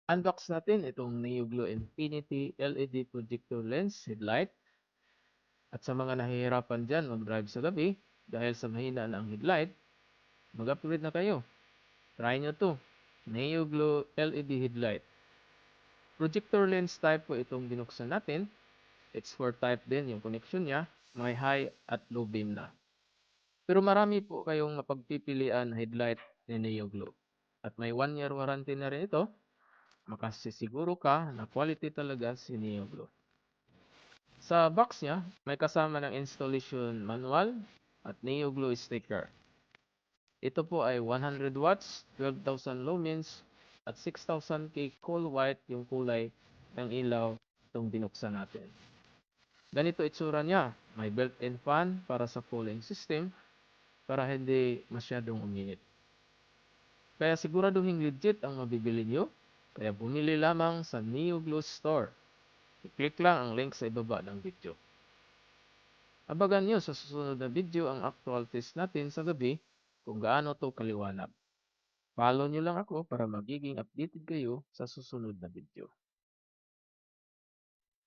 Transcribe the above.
Unbox natin itong NeoGlo Infinity LED Projector Lens Headlight. At sa mga nahihirapan dyan mag-drive sa gabi dahil sa mahina na ang headlight, mag-upgrade na kayo. Try nyo to. NeoGlo LED Headlight. Projector lens type po itong binuksan natin. X4 type din yung connection niya. May high at low beam na. Pero marami po kayong mapagpipilian na headlight ni NeoGlo. At may 1 year warranty na rin ito. Makasisiguro ka na quality talaga si NeoGlo. Sa box niya, may kasama ng installation manual at NeoGlo sticker. Ito po ay 100 watts, 12,000 lumens, at 6,000 K cool white yung kulay ng ilaw itong binuksan natin. Ganito itsura niya. May built-in fan para sa cooling system para hindi masyadong uminit. Kaya siguraduhin legit ang mabibili nyo. Kaya bumili lamang sa NeoGlo Store. I-click lang ang link sa ibaba ng video. Abangan nyo sa susunod na video ang actual test natin sa gabi kung gaano to kaliwanag. Follow nyo lang ako para magiging updated kayo sa susunod na video.